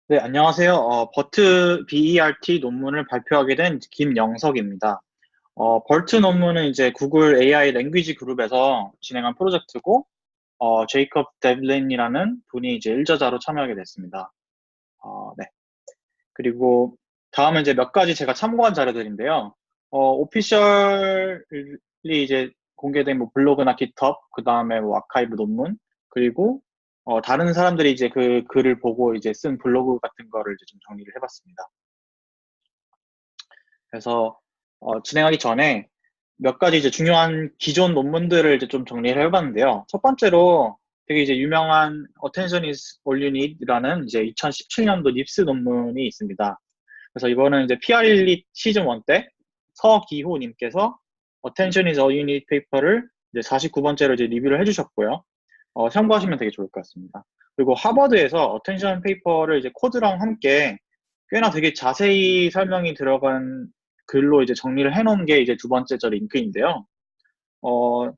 네, 안녕하세요. 버트 BERT 논문을 발표하게 된 김영석입니다. 벌트 논문은 이제 구글 AI 랭귀지 그룹에서 진행한 프로젝트고, 제이컵 데블린이라는 분이 이제 일저자로 참여하게 됐습니다. 네. 그리고 다음은 이제 몇 가지 제가 참고한 자료들인데요. 오피셜리 이제 공개된 뭐 블로그나 깃허브, 그 다음에 뭐 아카이브 논문, 그리고 다른 사람들이 이제 그 글을 보고 이제 쓴 블로그 같은 거를 이제 좀 정리를 해봤습니다. 그래서 진행하기 전에 몇 가지 이제 중요한 기존 논문들을 이제 좀 정리를 해봤는데요. 첫 번째로 되게 이제 유명한 Attention is all you need라는 이제 2017년도 닙스 논문이 있습니다. 그래서 이거는 이제 PR1 시즌 1 때 서기호님께서 Attention is all you need 페이퍼를 이제 49번째로 이제 리뷰를 해주셨고요. 참고하시면 되게 좋을 것 같습니다. 그리고 하버드에서 Attention 페이퍼를 이제 코드랑 함께 꽤나 되게 자세히 설명이 들어간 글로 이제 정리를 해놓은 게 이제 두 번째 저 링크인데요.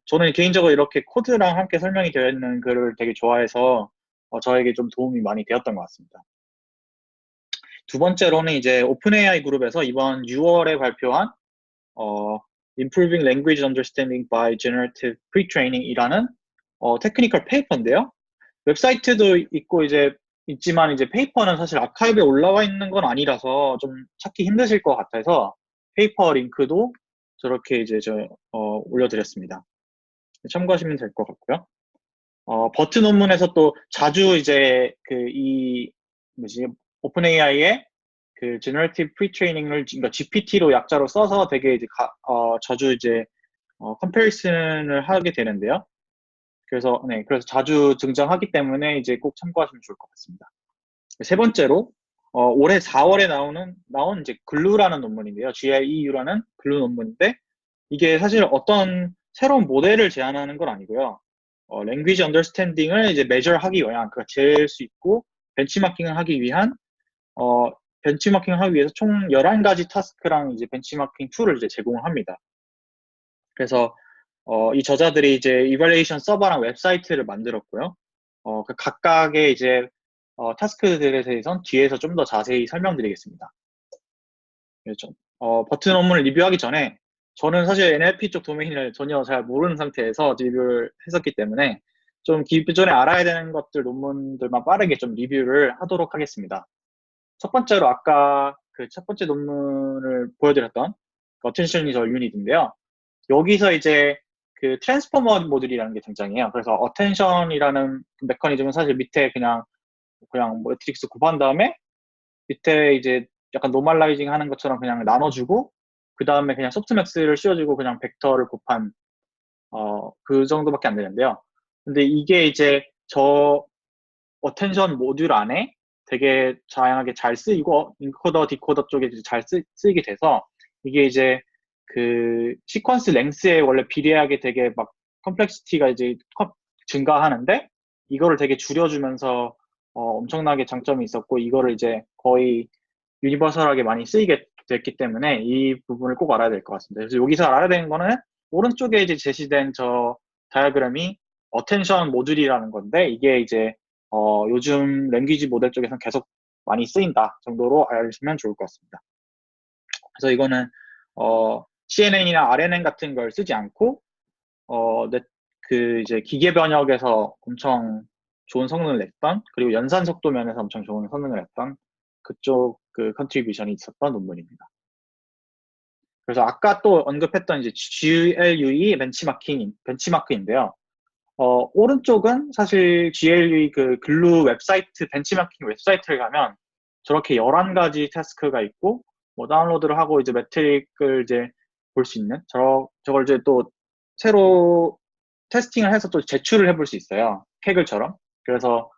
저는 개인적으로 이렇게 코드랑 함께 설명이 되어 있는 글을 되게 좋아해서 저에게 좀 도움이 많이 되었던 것 같습니다. 두 번째로는 이제 오픈AI 그룹에서 이번 6월에 발표한 어, Improving Language Understanding by Generative Pre-training이라는 테크니컬 페이퍼인데요. 웹사이트도 있고 이제 있지만 이제 페이퍼는 사실 아카이브에 올라와 있는 건 아니라서 좀 찾기 힘드실 것 같아서 페이퍼 링크도 저렇게 이제 올려드렸습니다. 참고하시면 될 것 같고요. 버트 논문에서 또 자주 이제 뭐지, 오픈 AI의 그 Generative Pre-training을 그러니까 GPT로 약자로 써서 되게 이제 자주 이제 컴패리슨을 하게 되는데요. 그래서 자주 등장하기 때문에 이제 꼭 참고하시면 좋을 것 같습니다. 세 번째로, 올해 4월에 나온 이제 글루라는 논문인데요. GLEU라는 글루 논문인데, 이게 사실 어떤 새로운 모델을 제안하는 건 아니고요. 랭귀지 언더스탠딩을 이제 메저하기 위한, 그러니까 잴 수 있고, 벤치마킹을 하기 위한, 어, 벤치마킹을 하기 위해서 총 11가지 타스크랑 이제 벤치마킹 툴을 이제 제공을 합니다. 그래서 이 저자들이 이제 이발레이션 서버랑 웹사이트를 만들었고요. 그 각각의 이제 타스크들에 대해서는 뒤에서 좀 더 자세히 설명드리겠습니다. 그렇죠. 버튼 업무를 리뷰하기 전에 저는 사실 NLP 쪽 도메인을 전혀 잘 모르는 상태에서 리뷰를 했었기 때문에 좀 기존에 알아야 되는 것들 논문들만 빠르게 좀 리뷰를 하도록 하겠습니다. 첫 번째로 아까 그 첫 번째 논문을 보여드렸던 Attention is all you need인데요. 여기서 이제 그 트랜스포머 모듈이라는 게 등장해요. 그래서 어텐션이라는 메커니즘은 사실 밑에 그냥 뭐 매트릭스 곱한 다음에 밑에 이제 약간 노멀라이징 하는 것처럼 그냥 나눠주고 그 다음에 그냥 소프트맥스를 씌워주고 그냥 벡터를 곱한 그 정도밖에 안 되는데요. 근데 이게 이제 저 어텐션 모듈 안에 되게 다양하게 잘 쓰이고 인코더 디코더 쪽에 이제 잘 쓰이게 돼서 이게 이제 그 시퀀스 랭스에 원래 비례하게 되게 막 컴플렉시티가 이제 증가하는데 이거를 되게 줄여주면서 엄청나게 장점이 있었고 이거를 이제 거의 유니버설하게 많이 쓰이게 됐기 때문에 이 부분을 꼭 알아야 될 것 같습니다. 그래서 여기서 알아야 되는 거는 오른쪽에 이제 제시된 저 다이어그램이 어텐션 모듈이라는 건데 이게 이제 요즘 랭귀지 모델 쪽에서는 계속 많이 쓰인다 정도로 알시면 좋을 것 같습니다. 그래서 이거는 CNN이나 RNN 같은 걸 쓰지 않고 이제 기계 번역에서 엄청 좋은 성능을 냈던 그리고 연산 속도 면에서 엄청 좋은 성능을 냈던 그쪽 그 컨트리뷰션이 있었던 논문입니다. 그래서 아까 또 언급했던 이제 GLUE 벤치마크인데요. 오른쪽은 사실 GLUE 그 글루 웹사이트 벤치마킹 웹사이트를 가면 저렇게 11가지 타스크가 있고 뭐 다운로드를 하고 이제 매트릭을 이제 볼 수 있는 저걸 이제 또 새로 테스팅을 해서 또 제출을 해볼 수 있어요. 케글처럼. 그래서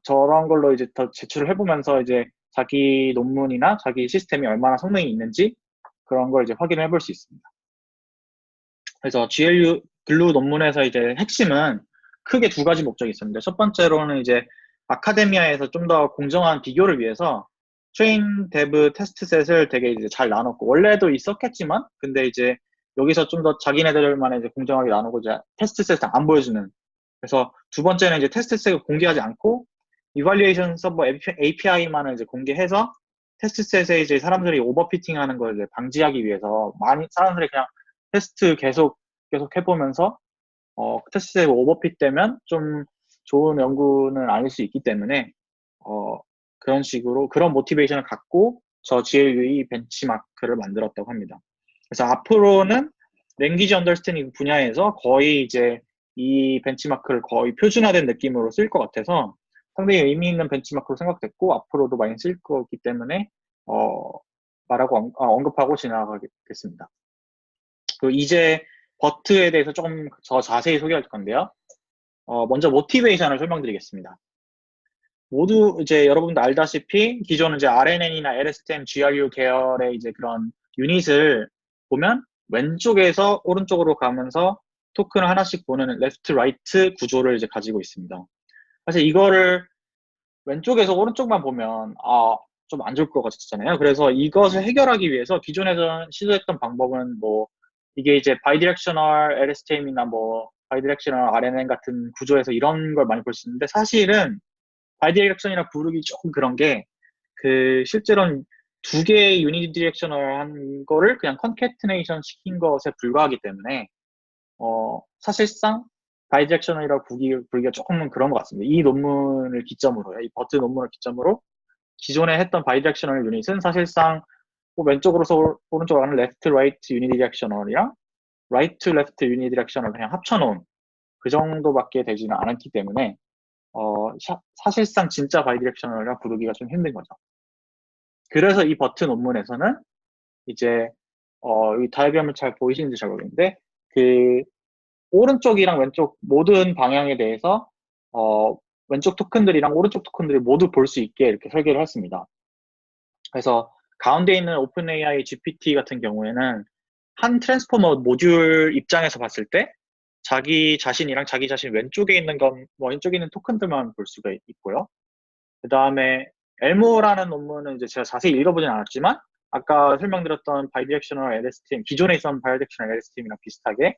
저런 걸로 이제 더 제출을 해보면서 이제 자기 논문이나 자기 시스템이 얼마나 성능이 있는지 그런 걸 이제 확인을 해볼 수 있습니다. 그래서 GLU 글루 논문에서 이제 핵심은 크게 두 가지 목적이 있습니다. 첫 번째로는 이제 아카데미아에서 좀 더 공정한 비교를 위해서 트레인 데브 테스트셋을 되게 이제 잘 나눴고 원래도 있었겠지만 근데 이제 여기서 좀 더 자기네들만의 이제 공정하게 나누고 이제 테스트셋을 안 보여주는 그래서 두 번째는 이제 테스트셋을 공개하지 않고 이발리에이션 서버 API만을 이제 공개해서 테스트셋에 이제 사람들이 오버피팅하는 걸 이제 방지하기 위해서 많이 사람들이 그냥 테스트 계속 해보면서 테스트셋 오버핏 되면 좀 좋은 연구는 아닐 수 있기 때문에 그런 식으로 그런 모티베이션을 갖고 저 GLUE 벤치마크를 만들었다고 합니다. 그래서 앞으로는 랭귀지 언더스탠딩 분야에서 거의 이제 이 벤치마크를 거의 표준화된 느낌으로 쓸 것 같아서 상당히 의미 있는 벤치마크로 생각됐고 앞으로도 많이 쓸 거기 때문에 말하고 언급하고 지나가겠습니다. 그 이제 버트에 대해서 조금 더 자세히 소개할 건데요. 먼저 모티베이션을 설명드리겠습니다. 모두 이제 여러분도 알다시피 기존 이제 RNN이나 LSTM, GRU 계열의 이제 그런 유닛을 보면 왼쪽에서 오른쪽으로 가면서 토큰을 하나씩 보는 레프트 라이트 구조를 이제 가지고 있습니다. 사실 이거를 왼쪽에서 오른쪽만 보면 좀 안 좋을 것 같잖아요. 그래서 이것을 해결하기 위해서 기존에서 시도했던 방법은 뭐 이게 이제 바이디렉셔널 LSTM이나 뭐 바이디렉셔널 RNN 같은 구조에서 이런 걸 많이 볼 수 있는데 사실은 바이디렉션이라 부르기 조금 그런 게 그 실제로는 두 개의 유니디렉셔널한 거를 그냥 컨캐트네이션 시킨 것에 불과하기 때문에 사실상 바이디렉셔널이라고 부르기가 조금은 그런 것 같습니다. 이 논문을 기점으로요. 이 버트 논문을 기점으로 기존에 했던 바이디렉셔널 유닛은 사실상 뭐 왼쪽으로서 오른쪽으로 가는 레프트 라이트 유니디렉셔널이랑 라이트 레프트 유니디렉셔널 그냥 합쳐놓은 그 정도밖에 되지는 않았기 때문에 사실상 진짜 바이디렉셔널이라 부르기가 좀 힘든 거죠. 그래서 이 버트 논문에서는 이제 이 다이어그램을 잘 보이시는지 잘 모르겠는데 그 오른쪽이랑 왼쪽 모든 방향에 대해서 왼쪽 토큰들이랑 오른쪽 토큰들이 모두 볼 수 있게 이렇게 설계를 했습니다. 그래서 가운데 있는 오픈AI GPT 같은 경우에는 한 트랜스포머 모듈 입장에서 봤을 때 자기 자신이랑 자기 자신 왼쪽에 있는 왼쪽에 있는 토큰들만 볼 수가 있고요. 그 다음에 엘모라는 논문은 이제 제가 자세히 읽어보진 않았지만 아까 설명드렸던 바이디렉셔널 LSTM 기존에 있었던 바이디렉셔널 LSTM이랑 비슷하게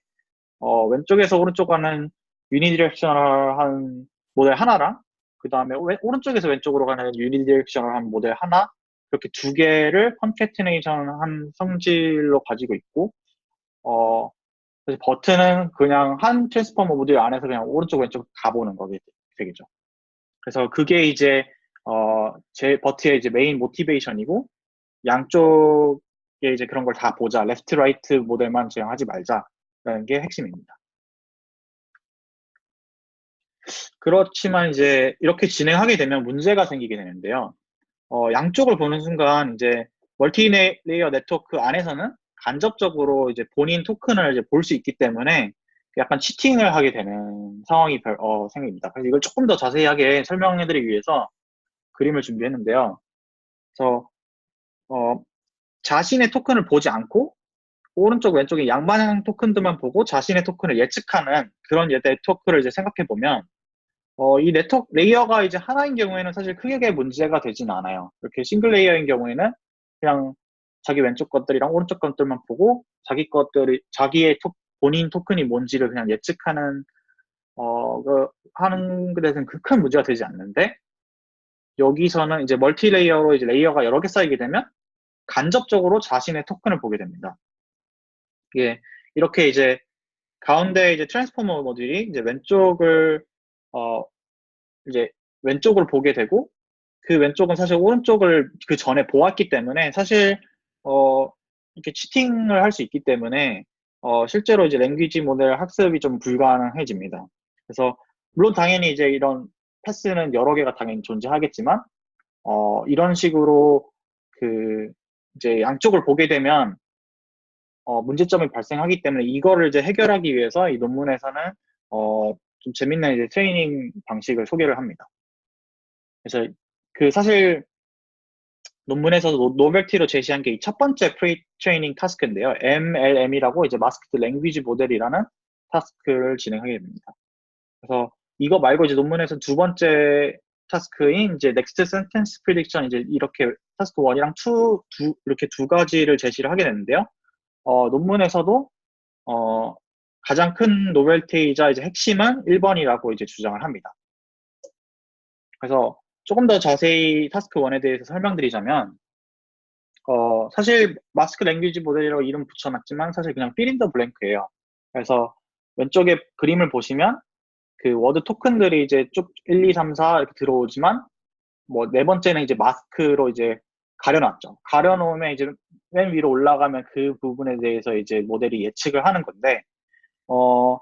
왼쪽에서 오른쪽 가는 유니디렉셔널한 모델 하나랑 그 다음에 오른쪽에서 왼쪽으로 가는 유니디렉셔널한 모델 하나 그렇게 두 개를 컨캐티네이션한 성질로 가지고 있고 그래서 버튼은 그냥 한 트랜스포머 모듈 안에서 그냥 오른쪽 왼쪽 가보는 거게 되겠죠. 그래서 그게 이제 제 버트의 이제 메인 모티베이션이고 양쪽에 이제 그런 걸 다 보자. 레프트 라이트 모델만 제형하지 말자라는 게 핵심입니다. 그렇지만 이제 이렇게 진행하게 되면 문제가 생기게 되는데요. 양쪽을 보는 순간 이제 멀티레이어 네트워크 안에서는 간접적으로 이제 본인 토큰을 이제 볼 수 있기 때문에 약간 치팅을 하게 되는 상황이 생깁니다. 그래서 이걸 조금 더 자세하게 설명해드리기 위해서 그림을 준비했는데요. 그래서 자신의 토큰을 보지 않고 오른쪽 왼쪽에 양방향 토큰들만 보고 자신의 토큰을 예측하는 그런 네트워크를 이제 생각해 보면 이 네트워크 레이어가 이제 하나인 경우에는 사실 크게 문제가 되진 않아요. 이렇게 싱글 레이어인 경우에는 그냥 자기 왼쪽 것들이랑 오른쪽 것들만 보고 자기의 본인 토큰이 뭔지를 그냥 예측하는 하는 것에는 큰 문제가 되지 않는데 여기서는 이제 멀티 레이어로 이제 레이어가 여러 개 쌓이게 되면 간접적으로 자신의 토큰을 보게 됩니다. 예, 이렇게 이제 가운데 이제 트랜스포머 모듈이 이제 이제 왼쪽을 보게 되고 그 왼쪽은 사실 오른쪽을 그 전에 보았기 때문에 사실 이렇게 치팅을 할 수 있기 때문에 실제로 이제 랭귀지 모델 학습이 좀 불가능해집니다. 그래서 물론 당연히 이제 이런 패스는 여러 개가 당연히 존재하겠지만 이런 식으로 그 이제 양쪽을 보게 되면 문제점이 발생하기 때문에 이거를 이제 해결하기 위해서 이 논문에서는 좀 재밌는 이제 트레이닝 방식을 소개를 합니다. 그래서 그 사실 논문에서도 노벨티로 제시한 게 이 첫 번째 프리-트레이닝 타스크인데요. MLM이라고 이제 마스크드 랭귀지 모델이라는 타스크를 진행하게 됩니다. 그래서 이거 말고 이제 논문에서 두 번째 타스크인 이제 넥스트 센텐스 프리딕션 이제 이렇게 타스크 1이랑 2 이렇게 두 가지를 제시를 하게 되는데요. 논문에서도 가장 큰 노벨티이자 이제 핵심은 1번이라고 이제 주장을 합니다. 그래서 조금 더 자세히 타스크 1에 대해서 설명드리자면, 사실 마스크 랭귀지 모델이라고 이름 붙여놨지만 사실 그냥 fill in the blank예요. 그래서 왼쪽에 그림을 보시면 그 워드 토큰들이 이제 쭉 1, 2, 3, 4 이렇게 들어오지만 뭐 네 번째는 이제 마스크로 이제 가려놨죠. 가려놓으면 이제 맨 위로 올라가면 그 부분에 대해서 이제 모델이 예측을 하는 건데, 뭐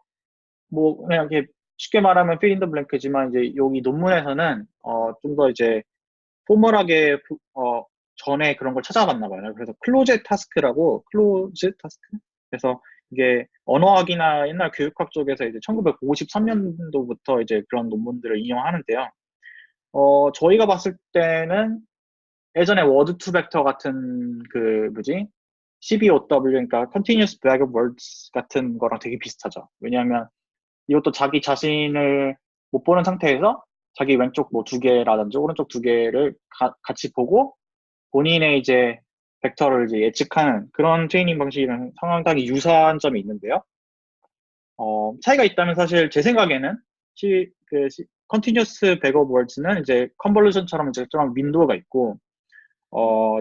그냥 이렇게 쉽게 말하면 fill in the blank지만 이제 여기 논문에서는 좀 더 이제 포멀하게 전에 그런 걸 찾아봤나 봐요. 그래서 클로젯 타스크라고 클로젯 타스크. 그래서 이게 언어학이나 옛날 교육학 쪽에서 이제 1953년도부터 이제 그런 논문들을 인용하는데요. 저희가 봤을 때는 예전에 워드 투 벡터 같은 그 뭐지? CBOW 그러니까 Continuous Bag of Words 같은 거랑 되게 비슷하죠. 왜냐하면 이것도 자기 자신을 못 보는 상태에서 자기 왼쪽 뭐 두 개라든지 오른쪽 두 개를 같이 보고 본인의 이제 벡터를 이제 예측하는 그런 트레이닝 방식이랑 상당히 유사한 점이 있는데요. 차이가 있다면 사실 제 생각에는 Continuous Bag of Words는 이제 컨볼루션처럼 이제 좀 윈도우가 있고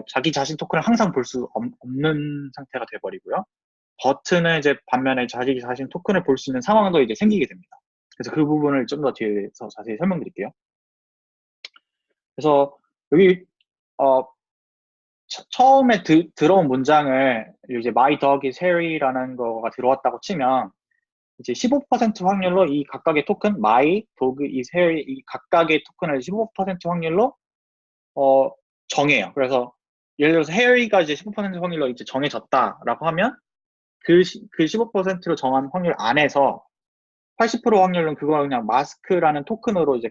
자기 자신 토큰을 항상 볼 수 없는 상태가 돼버리고요. 버튼은 이제 반면에 자기 자신 토큰을 볼 수 있는 상황도 이제 생기게 됩니다. 그래서 그 부분을 좀 더 뒤에서 자세히 설명드릴게요. 그래서 여기 처음에 들어온 문장을 이제 My dog is hairy라는 거가 들어왔다고 치면 이제 15% 확률로 이 각각의 토큰 My dog is hairy 이 각각의 토큰을 15% 확률로 정해요. 그래서 예를 들어서 hairy가 이제 15% 확률로 이제 정해졌다라고 하면 그 15%로 정한 확률 안에서 80% 확률은 그거 그냥 마스크라는 토큰으로 이제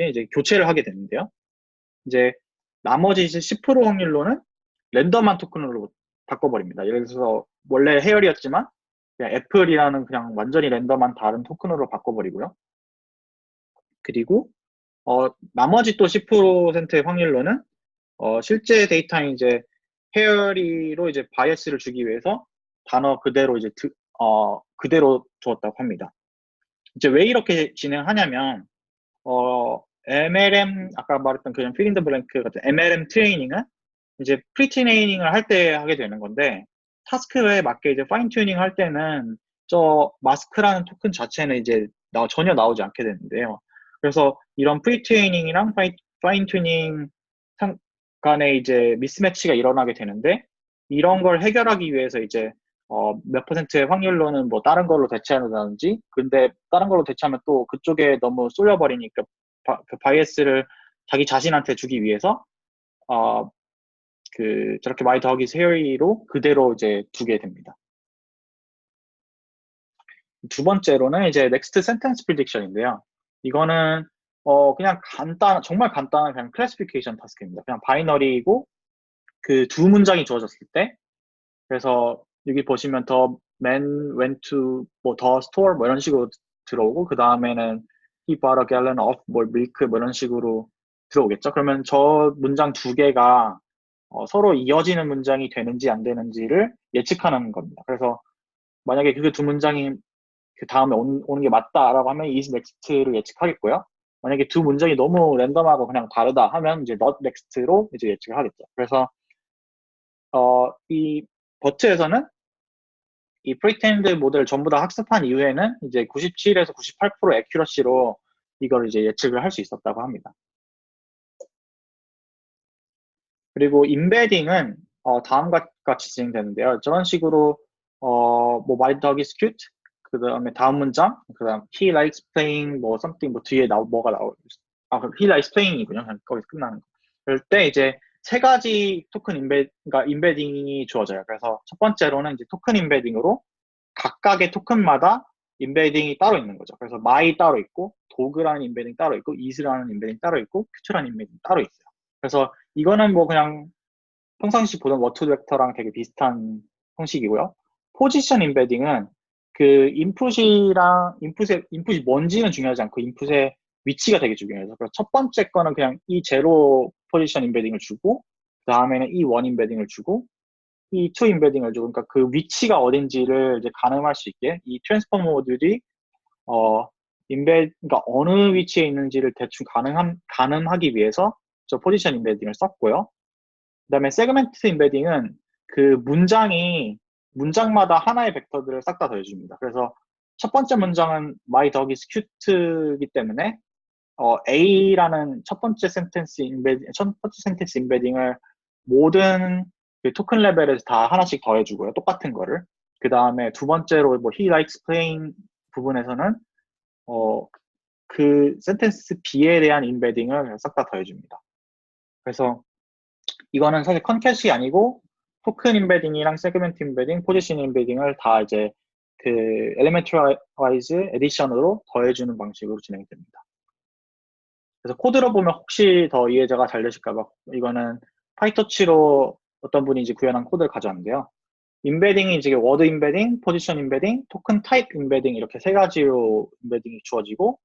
이제 교체를 하게 되는데요. 이제 나머지 이제 10% 확률로는 랜덤한 토큰으로 바꿔버립니다. 예를 들어서 원래 헤어리였지만 그냥 애플이라는 그냥 완전히 랜덤한 다른 토큰으로 바꿔버리고요. 그리고 나머지 또 10%의 확률로는 실제 데이터인 이제 헤어리로 이제 바이어스를 주기 위해서 단어 그대로 이제 그대로 주었다고 합니다. 이제 왜 이렇게 진행하냐면 MLM 아까 말했던 그냥 fill in the blank 같은 MLM 트레이닝은 이제 프리 트레이닝을 할 때 하게 되는 건데 타스크에 맞게 이제 파인 튜닝 할 때는 저 마스크라는 토큰 자체는 이제 전혀 나오지 않게 되는데요. 그래서 이런 프리 트레이닝이랑 파인 튜닝 간에 이제 미스매치가 일어나게 되는데 이런 걸 해결하기 위해서 이제 몇 퍼센트의 확률로는 뭐 다른 걸로 대체한다든지 근데 다른 걸로 대체하면 또 그쪽에 너무 쏠려버리니까 그 바이애스를 자기 자신한테 주기 위해서 저렇게 My dog is hairy로 그대로 이제 두게 됩니다. 두 번째로는 이제 next sentence prediction인데요. 이거는 그냥 정말 간단한 그냥 클래시피케이션 타스크입니다. 그냥 바이너리이고 그 두 문장이 주어졌을 때 그래서 여기 보시면 the man went to 뭐 the store 뭐 이런 식으로 들어오고 그 다음에는 he bought a gallon of 뭐 milk 뭐 이런 식으로 들어오겠죠. 그러면 저 문장 두 개가 서로 이어지는 문장이 되는지 안 되는지를 예측하는 겁니다. 그래서 만약에 그 두 문장이 그 다음에 오는 게 맞다라고 하면 is next를 예측하겠고요. 만약에 두 문장이 너무 랜덤하고 그냥 다르다 하면 이제 not next로 이제 예측을 하겠죠. 그래서 이 버트에서는 이 프리테인드 모델을 전부 다 학습한 이후에는 이제 97에서 98% 애큐러시로 이걸 이제 예측을 할 수 있었다고 합니다. 그리고 인베딩은 다음과 같이 진행되는데요. 저런 식으로 뭐 my dog is cute 그 다음에 다음 문장 그 다음 he likes playing 뭐 something 뭐 뒤에 뭐가 he likes playing이군요. 그냥 거기서 끝나는 거. 그럴 때 이제 세 가지 토큰 그러니까 인베딩이 주어져요. 그래서 첫 번째로는 이제 토큰 인베딩으로 각각의 토큰마다 인베딩이 따로 있는 거죠. 그래서 my 따로 있고 dog라는 인베딩 따로 있고 is라는 인베딩 따로 있고 cute라는 인베딩 따로 있어요. 그래서 이거는 뭐 그냥 평상시 보던 워투 벡터랑 되게 비슷한 형식이고요. 포지션 인베딩은 그 인풋이 뭔지는 중요하지 않고 인풋의 위치가 되게 중요해서 그래서 첫 번째 거는 그냥 이 제로 포지션 인베딩을 주고 그 다음에는 이 원 인베딩을 주고 이 투 인베딩을 주고 그러니까 그 위치가 어딘지를 이제 가늠할 수 있게 이 트랜스포머 모듈이 그러니까 어느 위치에 있는지를 대충 가늠하기 위해서 저 포지션 임베딩을 썼고요. 그다음에 세그멘트 임베딩은 그 문장마다 하나의 벡터들을 싹 다 더해줍니다. 그래서 첫 번째 문장은 my dog is cute이기 때문에 A라는 첫 번째 센텐스 임베딩을 모든 그 토큰 레벨에서 다 하나씩 더해주고요. 똑같은 거를. 그 다음에 두 번째로 뭐 he likes playing 부분에서는 그 센텐스 B에 대한 임베딩을 싹 다 더해줍니다. 그래서 이거는 사실 컨캣이 아니고 토큰 임베딩이랑 세그멘트 임베딩, 포지션 임베딩을 다 이제 그 엘리멘트리 와이즈 에디션으로 더해주는 방식으로 진행됩니다. 그래서 코드로 보면 혹시 더 이해가 잘 되실까봐 이거는 파이터치로 어떤 분이 이제 구현한 코드를 가져왔는데요. 임베딩이 이제 워드 임베딩, 포지션 임베딩, 토큰 타입 임베딩 이렇게 세 가지로 임베딩이 주어지고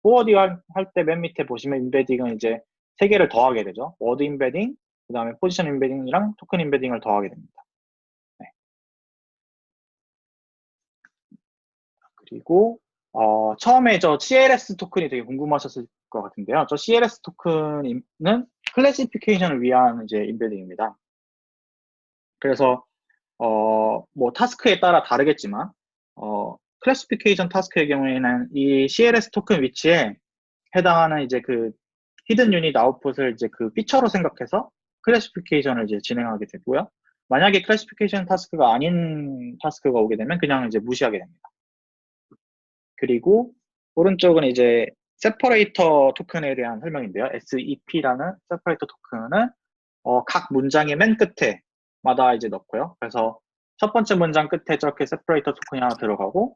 포워딩 할 때 맨 밑에 보시면 임베딩은 이제 세 개를 더하게 되죠. 워드 임베딩, 그 다음에 포지션 임베딩이랑 토큰 임베딩을 더하게 됩니다. 네. 그리고 처음에 저 CLS 토큰이 되게 궁금하셨을 것 같은데요. 저 CLS 토큰은 클래시피케이션을 위한 이제 임베딩입니다. 그래서 뭐 타스크에 따라 다르겠지만 클래시피케이션 타스크의 경우에는 이 CLS 토큰 위치에 해당하는 이제 그 히든 유닛 아웃풋을 이제 그 피처로 생각해서 클래시피케이션을 이제 진행하게 되고요. 만약에 클래시피케이션 타스크가 아닌 타스크가 오게 되면 그냥 이제 무시하게 됩니다. 그리고 오른쪽은 이제 세퍼레이터 토큰에 대한 설명인데요. SEP라는 세퍼레이터 토큰은 각 문장의 맨 끝에마다 이제 넣고요. 그래서 첫 번째 문장 끝에 저렇게 세퍼레이터 토큰이 하나 들어가고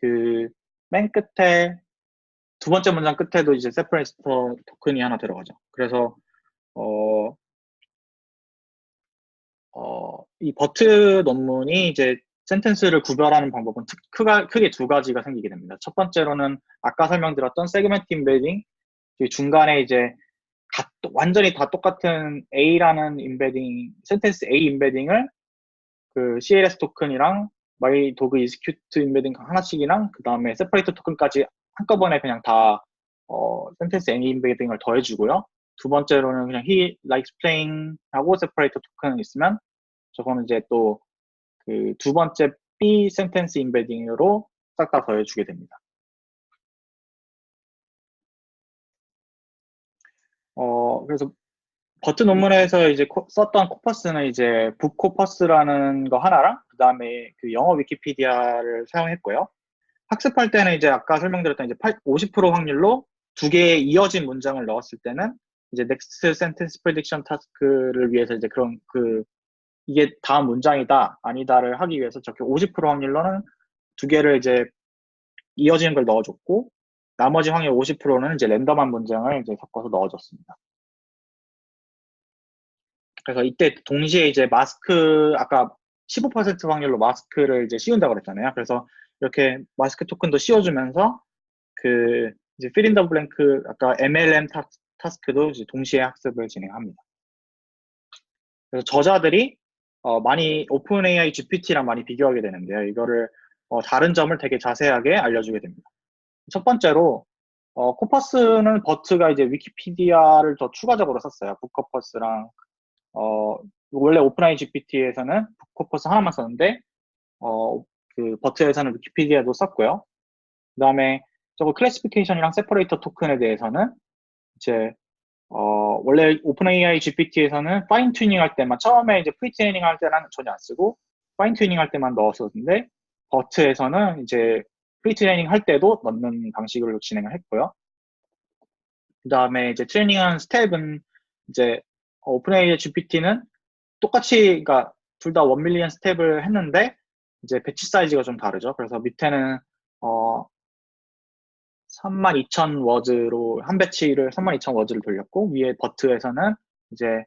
그 맨 끝에 두 번째 문장 끝에도 이제 세퍼레이터 토큰이 하나 들어가죠. 그래서 이 버트 논문이 이제 센텐스를 구별하는 방법은 크게 두 가지가 생기게 됩니다. 첫 번째로는 아까 설명드렸던 세그멘트 임베딩, 중간에 이제 완전히 다 똑같은 A라는 임베딩, 센텐스 A 임베딩을 그 CLS 토큰이랑 my dog is cute 임베딩 하나씩이랑 그 다음에 세퍼레이터 토큰까지 한꺼번에 그냥 다 센텐스 A 임베딩을 더해주고요. 두 번째로는 그냥 he likes playing 하고 세퍼레이터 토큰 있으면 저거는 이제 또 그 두 번째 B 센텐스 임베딩으로 싹 다 더해주게 됩니다. 그래서 버트 논문에서 이제 썼던 코퍼스는 이제 북코퍼스라는 거 하나랑 그 다음에 그 영어 위키피디아를 사용했고요. 학습할 때는 이제 아까 설명드렸던 이제 50% 확률로 두 개의 이어진 문장을 넣었을 때는 이제 next sentence prediction task를 위해서 이제 그런 이게 다음 문장이다 아니다를 하기 위해서 저렇게 50% 확률로는 두 개를 이제 이어지는 걸 넣어줬고 나머지 확률 50%는 이제 랜덤한 문장을 이제 섞어서 넣어줬습니다. 그래서 이때 동시에 이제 아까 15% 확률로 마스크를 이제 씌운다고 그랬잖아요. 그래서 이렇게 마스크 토큰도 씌워주면서 그 이제 fill in the blank 아까 MLM 타스크도 이제 동시에 학습을 진행합니다. 그래서 저자들이 많이 오픈AI GPT랑 많이 비교하게 되는데요. 이거를 다른 점을 되게 자세하게 알려주게 됩니다. 첫 번째로 코퍼스는 버트가 이제 위키피디아를 더 추가적으로 썼어요. 북코퍼스랑 원래 오픈AI GPT에서는 북코퍼스 하나만 썼는데 그 버트에서는 위키피디아도 썼고요. 그 다음에 저거 클래시피케이션이랑 세퍼레이터 토큰에 대해서는 이제 원래 오픈AI GPT에서는 파인 튜닝 할 때만 처음에 이제 프리 트레이닝 할 때는 전혀 안 쓰고 파인 튜닝 할 때만 넣었었는데 버트에서는 이제 프리 트레이닝 할 때도 넣는 방식으로 진행을 했고요. 그 다음에 이제 트레이닝한 스텝은 이제 오픈AI GPT는 똑같이 그러니까 둘 다 1밀리언 스텝을 했는데 이제 배치 사이즈가 좀 다르죠. 그래서 밑에는 32,000워즈로 한 배치를 32,000워즈를 돌렸고 위에 버트에서는 이제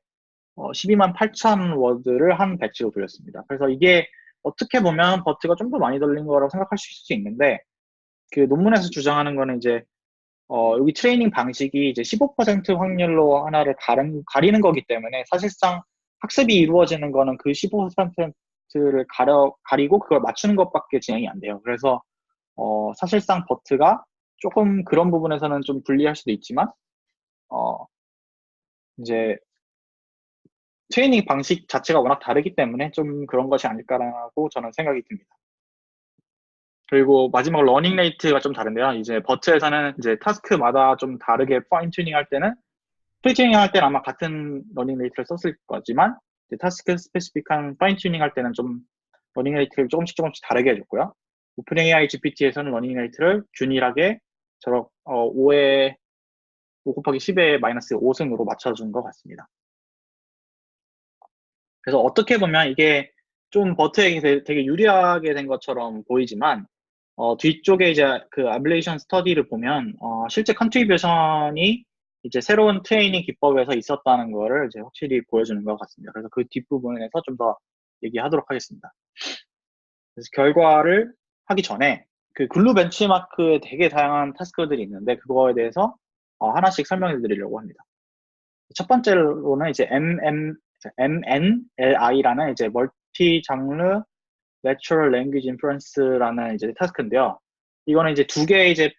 128,000워드를 한 배치로 돌렸습니다. 그래서 이게 어떻게 보면 버트가 좀 더 많이 돌린 거라고 생각하실 수 있는데 그 논문에서 주장하는 거는 이제 여기 트레이닝 방식이 이제 15% 확률로 하나를 가리는 거기 때문에 사실상 학습이 이루어지는 거는 그 15%를 가리고 그걸 맞추는 것밖에 진행이 안 돼요. 그래서 사실상 버트가 조금 그런 부분에서는 좀 불리할 수도 있지만, 어, 이제 트레이닝 방식 자체가 워낙 다르기 때문에 좀 그런 것이 아닐까라고 저는 생각이 듭니다. 그리고 마지막 러닝 레이트가 좀 다른데요. 이제 버트에서는 이제 타스크마다 좀 다르게 파인 튜닝 할 때는 프리튜닝 할 때는 아마 같은 러닝 레이트를 썼을 거지만 이제 타스크 스페시픽한 파인 튜닝 할 때는 좀 러닝 레이트를 조금씩 다르게 해줬고요. 오픈 AI GPT에서는 러닝 레이트를 균일하게 5에 5 곱하기 10의 마이너스 5승으로 맞춰준 것 같습니다. 그래서 어떻게 보면 이게 좀 버트에게 되게 유리하게 된 것처럼 보이지만 뒤쪽에 이제 그 아블레이션 스터디를 보면 실제 컨트리뷰션이 이제 새로운 트레이닝 기법에서 있었다는 거를 이제 확실히 보여주는 것 같습니다. 그래서 그 뒷부분에서 좀 더 얘기하도록 하겠습니다. 그래서 결과를 하기 전에 그 글루 벤치마크에 되게 다양한 타스크들이 있는데 그거에 대해서 하나씩 설명해 드리려고 합니다. 첫 번째로는 이제 MNLI라는 이제 멀티 장르 Natural Language Inference라는 이제 타스크인데요. 이거는 이제 두 개의 이제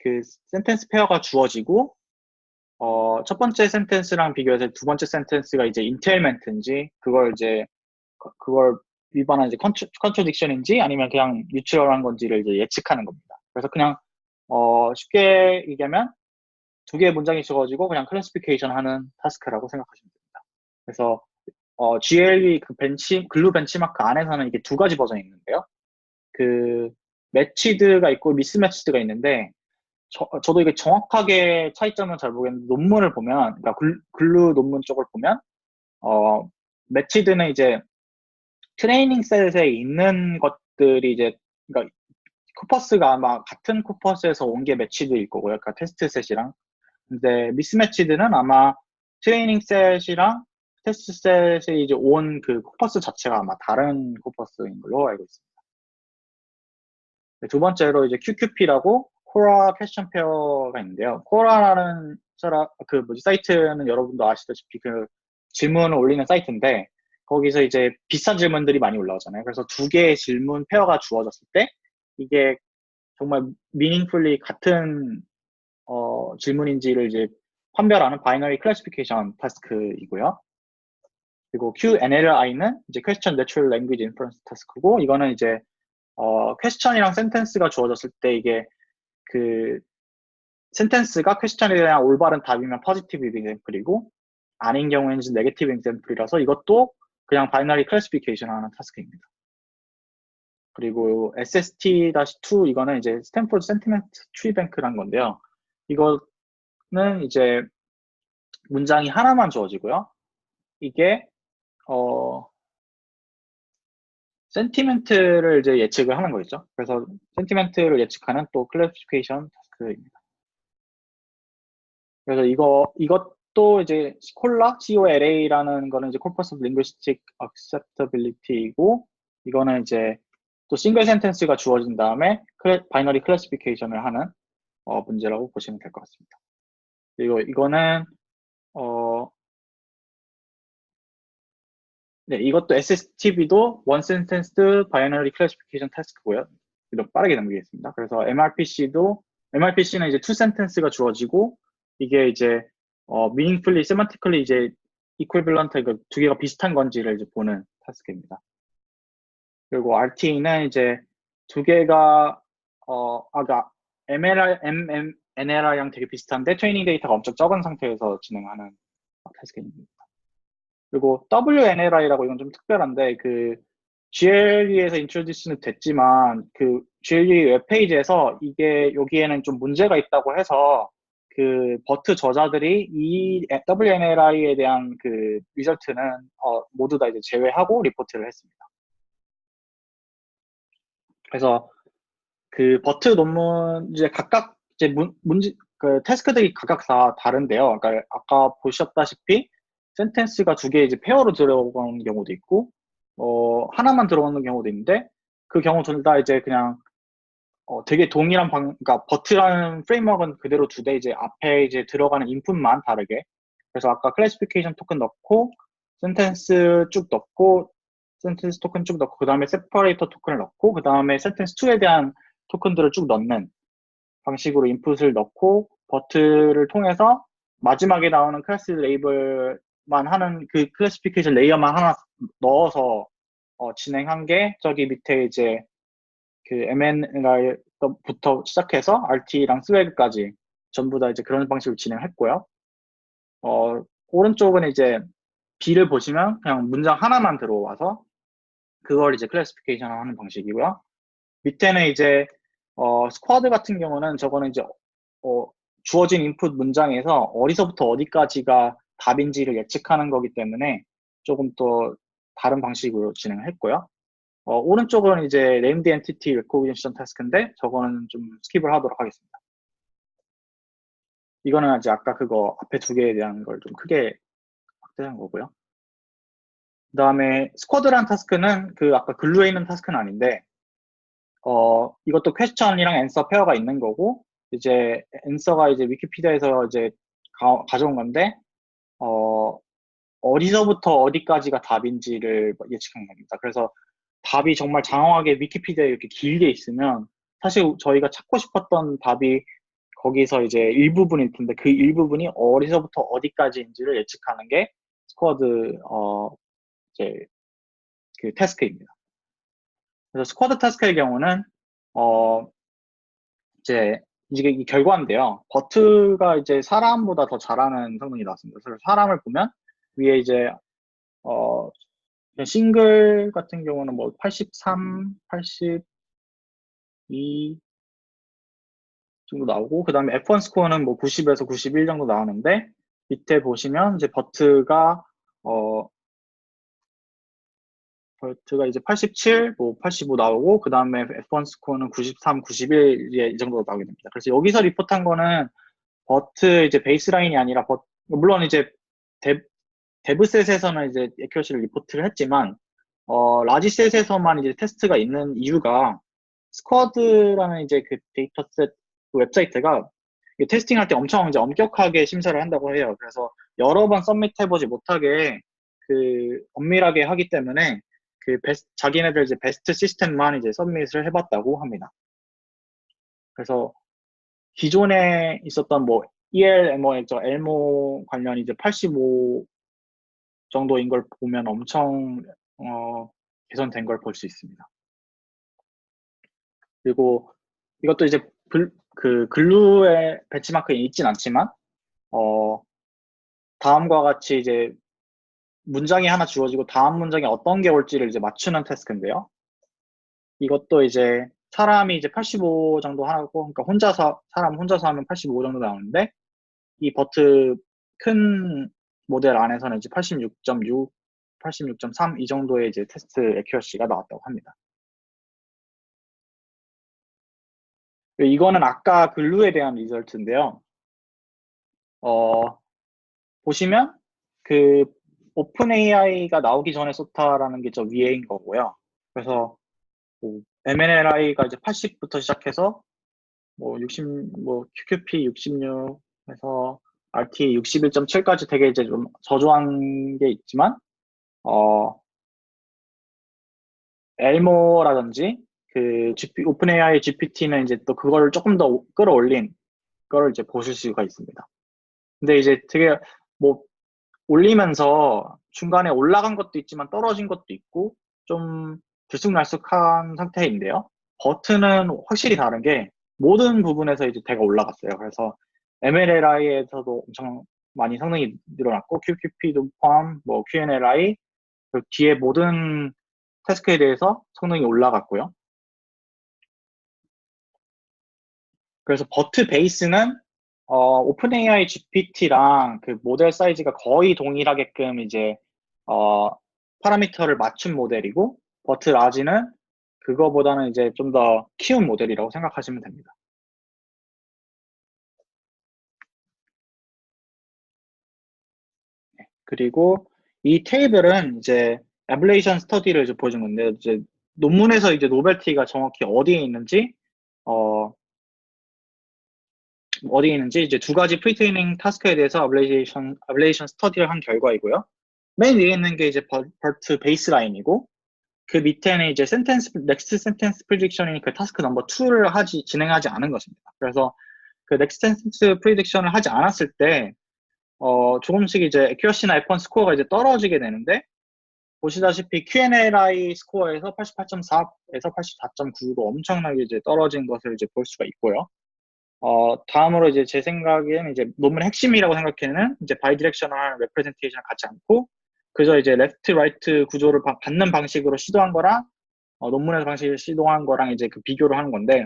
그 센텐스 페어가 주어지고 첫 번째 센텐스랑 비교해서 두 번째 센텐스가 이제 인테일먼트인지 그걸 위반한 이제 컨트로딕션인지 아니면 그냥 뉴트럴한 건지를 이제 예측하는 겁니다. 그래서 그냥 쉽게 얘기하면 두 개의 문장이 주어지고 그냥 클래시피케이션 하는 타스크라고 생각하시면 됩니다. 그래서 GLE 글루 벤치마크 안에서는 이게 두 가지 버전이 있는데요. 그 매치드가 있고 미스매치드가 있는데 저도 이게 정확하게 차이점은 잘 모르겠는데 논문을 보면 그러니까 글루 논문 쪽을 보면 매치드는 이제 트레이닝 셋에 있는 것들이 이제 그러니까 코퍼스가 아마 같은 코퍼스에서 온 게 매치드일 거고요. 그러니까 테스트 셋이랑 근데 미스매치드는 아마 트레이닝 셋이랑 테스트 셋이 이제 온 그 코퍼스 자체가 아마 다른 코퍼스인 걸로 알고 있습니다. 두 번째로 이제 QQP라고 코라 퀘스천 페어가 있는데요. 코라라는 사이트는 여러분도 아시다시피 그 질문을 올리는 사이트인데 거기서 이제 비슷한 질문들이 많이 올라오잖아요. 그래서 두 개의 질문 페어가 주어졌을 때 이게 정말 미닝풀리 같은 질문인지를 이제 판별하는 바이너리 클래시피케이션 타스크이고요. 그리고 Q&A는 이제 Question Natural Language Inference 타스크고 이거는 이제 퀘스천이랑 센텐스가 주어졌을 때 이게 그 센텐스가 퀘스천에 대한 올바른 답이면 포지티브 example이고 아닌 경우에는 네게티브 example이라서 이것도 그냥 바이너리 클래시피케이션 하는 타스크입니다. 그리고 SST-2 이거는 이제 스탠포드 센티멘트 트리뱅크란 건데요. 이거는 이제 문장이 하나만 주어지고요. 이게 센티멘트를 이제 예측을 하는 거겠죠. 그래서 센티멘트를 예측하는 또 클래시피케이션 타스크입니다. 그래서 이것도 이제 COLA라는 거는 이제 Corpus of Linguistic Acceptability이고 이거는 이제 또 싱글 센텐스가 주어진 다음에 바이너리 클래시피케이션을 하는 문제라고 보시면 될 것 같습니다. 그리고 이거는 네, 이것도 SSTB도 원 센텐스 바이너리 클래시피케이션 타스크고요. 좀 빠르게 넘기겠습니다. 그래서 MRPC는 이제 투 센텐스가 주어지고 이게 이제 meaningfully, semantically 이제 equivalent, 그러니까 두 개가 비슷한 건지를 이제 보는 타스크입니다. 그리고 RT는 이제 두 개가 아까 NLR랑 되게 비슷한데 트레이닝 데이터가 엄청 적은 상태에서 진행하는 타스크입니다. 그리고 WNLI라고 이건 좀 특별한데 그 GLE에서 인트로듀스는 됐지만 그 GLE 웹페이지에서 이게 여기에는 좀 문제가 있다고 해서 그 버트 저자들이 이 WNLI에 대한 그 리설트는 모두 다 이제 제외하고 리포트를 했습니다. 그래서 그 버트 논문 이제 각각 이제 문제 그 태스크들이 각각 다 다른데요. 그러니까 아까 보셨다시피 센텐스가 두 개 이제 페어로 들어오는 경우도 있고 하나만 들어오는 경우도 있는데 그 경우 둘 다 이제 그냥 되게 동일한 그러니까 버트라는 프레임워크는 그대로 두되 이제 앞에 이제 들어가는 인풋만 다르게 그래서 아까 클래시피케이션 토큰 넣고 센텐스 쭉 넣고 센텐스 토큰 쭉 넣고 그 다음에 세퍼레이터 토큰을 넣고 그 다음에 센텐스 2에 대한 토큰들을 쭉 넣는 방식으로 인풋을 넣고 버트를 통해서 마지막에 나오는 클래스 레이블만 하는 그 클래시피케이션 레이어만 하나 넣어서 진행한 게 저기 밑에 이제 그 MNR부터 시작해서 RT랑 스웨그까지 전부 다 이제 그런 방식으로 진행했고요. 오른쪽은 이제 B를 보시면 그냥 문장 하나만 들어와서 그걸 이제 클래시피케이션 하는 방식이고요. 밑에는 이제 스쿼드 같은 경우는 저거는 이제 주어진 인풋 문장에서 어디서부터 어디까지가 답인지를 예측하는 거기 때문에 조금 더 다른 방식으로 진행을 했고요. 오른쪽은 이제 named entity recognition task인데 저거는 좀 스킵을 하도록 하겠습니다. 이거는 이제 아까 그거 앞에 두 개에 대한 걸 좀 크게 확대한 거고요. 그 다음에 스쿼드라는 타스크는 그 아까 글루에 있는 타스크는 아닌데 이것도 퀘스천이랑 앤서 페어가 있는 거고 이제 앤서가 이제 위키피디아에서 이제 가져온 건데 어디서부터 어디까지가 답인지를 예측한 겁니다. 그래서 답이 정말 장황하게 위키피디아에 이렇게 길게 있으면 사실 저희가 찾고 싶었던 답이 거기서 이제 일부분일 텐데 그 일부분이 어디서부터 어디까지인지를 예측하는 게 스쿼드 이제 그 태스크입니다. 그래서 스쿼드 태스크의 경우는 이제 이게 이 결과인데요. 버트가 이제 사람보다 더 잘하는 성능이 나왔습니다. 그래서 사람을 보면 위에 이제 싱글 같은 경우는 뭐 83, 82 정도 나오고 그 다음에 F1 스코어는 뭐 90에서 91 정도 나오는데 밑에 보시면 이제 버트가 이제 87, 뭐 85 나오고 그 다음에 F1 스코어는 93, 91 이 정도 나오게 됩니다. 그래서 여기서 리포트한 거는 버트 이제 베이스라인이 아니라 물론 이제 데브셋에서는 이제 에큐러시를 리포트를 했지만 라지셋에서만 이제 테스트가 있는 이유가 스쿼드라는 이제 그 데이터셋 그 웹사이트가 테스팅할 때 엄청 이제 엄격하게 심사를 한다고 해요. 그래서 여러 번 서밋 해보지 못하게 그 엄밀하게 하기 때문에 그 자기네들 이제 베스트 시스템만 이제 서밋을 해봤다고 합니다. 그래서 기존에 있었던 뭐 엘모 관련 이제 85 정도인 걸 보면 엄청 개선된 걸 볼 수 있습니다. 그리고 이것도 이제 그 글루에 배치마크에 있진 않지만 다음과 같이 이제 문장이 하나 주어지고 다음 문장에 어떤 게 올지를 이제 맞추는 태스크인데요. 이것도 이제 사람이 이제 85 정도 하고 그러니까 사람 혼자서 하면 85 정도 나오는데 이 버트 큰 모델 안에서는 이제 86.6, 86.3 이 정도의 이제 테스트 에큐러시가 나왔다고 합니다. 이거는 아까 글루에 대한 리절트인데요. 보시면 그 오픈 AI가 나오기 전에 쏟다라는 게 저 위에인 거고요. 그래서 뭐 MNLI가 이제 80부터 시작해서 뭐 60, 뭐 QQP 66에서 RT 61.7까지 되게 이제 좀 저조한 게 있지만 엘모라든지 그 오픈 AI GPT는 이제 또 그걸 조금 더 끌어올린 거를 이제 보실 수가 있습니다. 근데 이제 되게 뭐 올리면서 중간에 올라간 것도 있지만 떨어진 것도 있고 좀 들쑥날쑥한 상태인데요. 버튼은 확실히 다른 게 모든 부분에서 이제 대가 올라갔어요. 그래서 MLLI에서도 엄청 많이 성능이 늘어났고 QQP도 포함, 뭐 QNLI 그 뒤에 모든 태스크에 대해서 성능이 올라갔고요. 그래서 버트 베이스는 오픈AI GPT랑 그 모델 사이즈가 거의 동일하게끔 이제 파라미터를 맞춘 모델이고 버트 라지는 그거보다는 이제 좀 더 키운 모델이라고 생각하시면 됩니다. 그리고 이 테이블은 이제 에블레이션 스터디를 이제 보여준 건데 이제 논문에서 이제 노벨티가 정확히 어디에 있는지 이제 두 가지 프리트레이닝 타스크에 대해서 에블레이션 스터디를 한 결과이고요. 맨 위에 있는 게 이제 버트 베이스라인이고 그 밑에는 이제 넥스트 센텐스 프리딕션이 그 타스크 넘버 2를 진행하지 않은 것입니다. 그래서 그 넥스트 센텐스 프리딕션을 하지 않았을 때, 조금씩 이제 액큐러시나 F1 스코어가 이제 떨어지게 되는데, 보시다시피 Q&A 스코어에서 88.4에서 84.9로 엄청나게 이제 떨어진 것을 이제 볼 수가 있고요. 다음으로 이제 제 생각에는 이제 논문의 핵심이라고 생각하는 이제 바이디렉셔널 레프레젠테이션을 갖지 않고, 그저 이제 레프트 라이트 구조를 받는 방식으로 시도한 거랑, 논문에서 방식을 시도한 거랑 이제 그 비교를 하는 건데,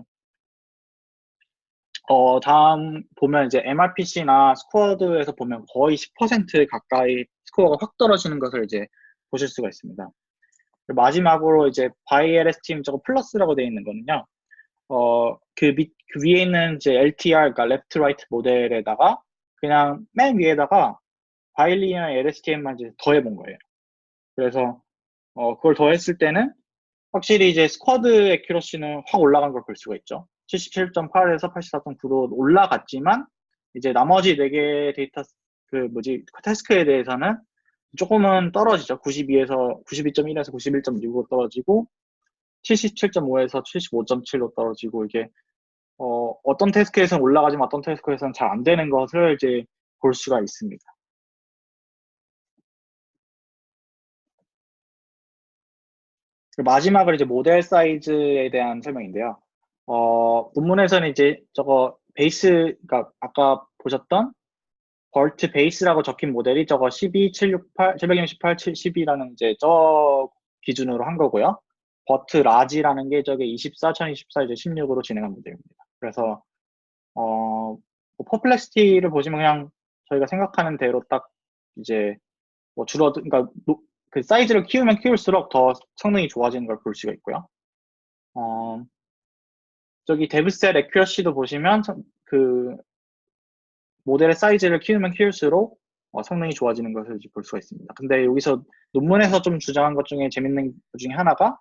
다음 보면 이제 MRPC나 스쿼드에서 보면 거의 10% 가까이 스코어가 확 떨어지는 것을 이제 보실 수가 있습니다. 마지막으로 이제 ByLSTM 저거 플러스라고 되어 있는 거는요. 그 위에 있는 이제 LTR, 그러니까 레프트 라이트 모델에다가 그냥 맨 위에다가 바이리니어 LSTM만 이제 더해본 거예요. 그래서 그걸 더했을 때는 확실히 이제 스쿼드 액큐러시는 확 올라간 걸 볼 수가 있죠. 77.8에서 84.9로 올라갔지만 이제 나머지 4개 데이터 타스크에 대해서는 조금은 떨어지죠. 92.1에서 91.6으로 떨어지고 77.5에서 75.7로 떨어지고 이게 어떤 태스크에서는 올라가지만 어떤 태스크에서는 잘 안 되는 것을 이제 볼 수가 있습니다. 마지막으로 이제 모델 사이즈에 대한 설명인데요. 논문에서는 이제 저거 베이스, 그러니까 아까 보셨던 벌트 베이스라고 적힌 모델이 저거 12768, 768, 12라는 이제 저 기준으로 한 거고요. 버트 라지라는 게 저게 24, 1024 이제 16으로 진행한 모델입니다. 그래서 퍼플렉시티를 보시면 그냥 저희가 생각하는 대로 딱 이제 그러니까 그 사이즈를 키우면 키울수록 더 성능이 좋아지는 걸 볼 수가 있고요. 저기 데브셋 액큐러시도 보시면 그 모델의 사이즈를 키우면 키울수록 성능이 좋아지는 것을 볼 수가 있습니다. 근데 여기서 논문에서 좀 주장한 것 중에 재밌는 것 중에 하나가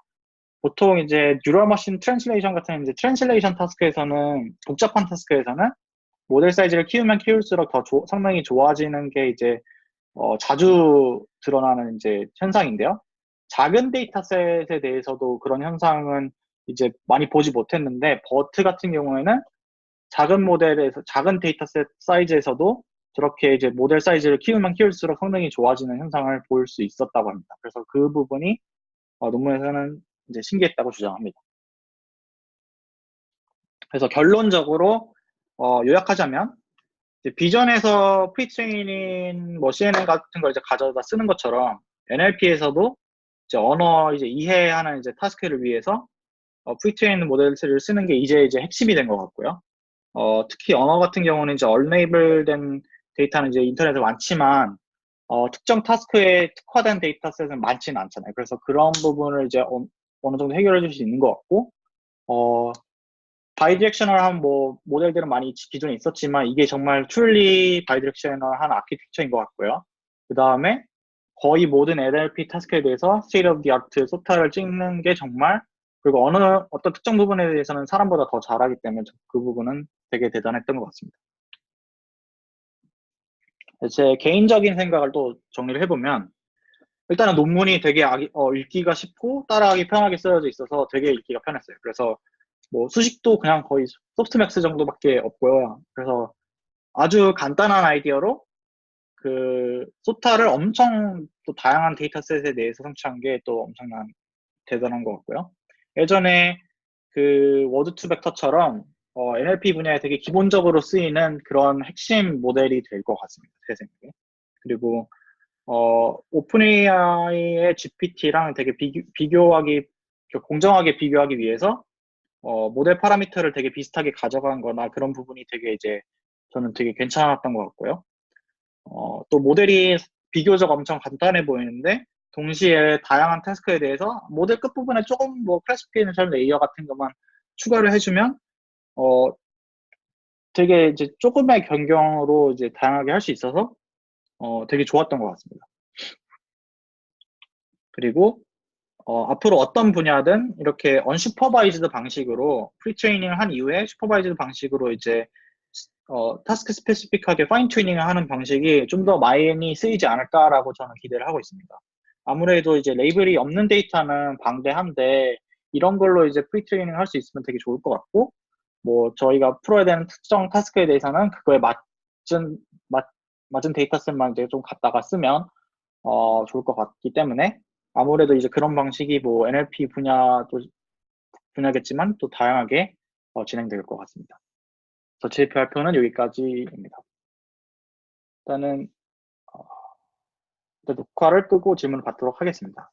보통 이제 뉴럴 머신 트랜슬레이션 같은 이제 트랜슬레이션 타스크에서는 복잡한 타스크에서는 모델 사이즈를 키우면 키울수록 더 성능이 좋아지는 게 이제 자주 드러나는 이제 현상인데요. 작은 데이터셋에 대해서도 그런 현상은 이제 많이 보지 못했는데 버트 같은 경우에는 작은 모델에서 작은 데이터셋 사이즈에서도 저렇게 이제 모델 사이즈를 키우면 키울수록 성능이 좋아지는 현상을 볼 수 있었다고 합니다. 그래서 그 부분이 논문에서는 이제 신기했다고 주장합니다. 그래서 결론적으로 요약하자면 비전에서 프리트레이닝 CNN 같은 걸 이제 가져다 쓰는 것처럼 NLP에서도 이제 언어 이제 이해하는 이제 타스크를 위해서 프리트레이닝 모델을 쓰는 게 이제 핵심이 된 것 같고요. 특히 언어 같은 경우는 이제 얼레이블된 데이터는 이제 인터넷에 많지만 특정 타스크에 특화된 데이터셋은 많지는 않잖아요. 그래서 그런 부분을 이제 어느 정도 해결해 줄 수 있는 것 같고 바이디렉셔널한 모델들은 많이 기존에 있었지만 이게 정말 truly 바이디렉셔널한 아키텍처인 것 같고요. 그 다음에 거의 모든 NLP 타스크에 대해서 state of the art 소타를 찍는 게 정말 그리고 어떤 특정 부분에 대해서는 사람보다 더 잘하기 때문에 그 부분은 되게 대단했던 것 같습니다. 제 개인적인 생각을 또 정리를 해보면 일단은 논문이 되게 읽기가 쉽고 따라하기 편하게 쓰여져 있어서 되게 읽기가 편했어요. 그래서 수식도 그냥 거의 소프트맥스 정도밖에 없고요. 그래서 아주 간단한 아이디어로 그 소타를 엄청 또 다양한 데이터셋에 대해서 성취한 게 또 엄청난 대단한 것 같고요. 예전에 그 워드 투 벡터처럼 NLP 분야에 되게 기본적으로 쓰이는 그런 핵심 모델이 될 것 같습니다. 제 생각에. 그리고 오픈 AI의 GPT랑 되게 공정하게 비교하기 위해서 모델 파라미터를 되게 비슷하게 가져간 거나 그런 부분이 되게 이제 저는 되게 괜찮았던 것 같고요. 또 모델이 비교적 엄청 간단해 보이는데 동시에 다양한 태스크에 대해서 모델 끝부분에 조금 클래시피케이션 레이어 같은 것만 추가를 해주면 되게 이제 조금의 변경으로 이제 다양하게 할 수 있어서 되게 좋았던 것 같습니다. 그리고 앞으로 어떤 분야든 이렇게 언슈퍼바이즈드 방식으로 프리트레이닝을 한 이후에 슈퍼바이즈드 방식으로 이제 타스크 스페시픽하게 파인 튜닝을 하는 방식이 좀 더 많이 쓰이지 않을까라고 저는 기대를 하고 있습니다. 아무래도 이제 레이블이 없는 데이터는 방대한데 이런 걸로 이제 프리트레이닝 할 수 있으면 되게 좋을 것 같고 뭐 저희가 풀어야 되는 특정 타스크에 대해서는 그거에 맞, 맞은 데이터셋만 이제 좀 갖다가 쓰면 좋을 것 같기 때문에 아무래도 이제 그런 방식이 뭐 NLP 분야겠지만 또 다양하게 진행될 것 같습니다. 그래서 제 발표는 여기까지입니다. 일단은 어, 일단 녹화를 끄고 질문을 받도록 하겠습니다.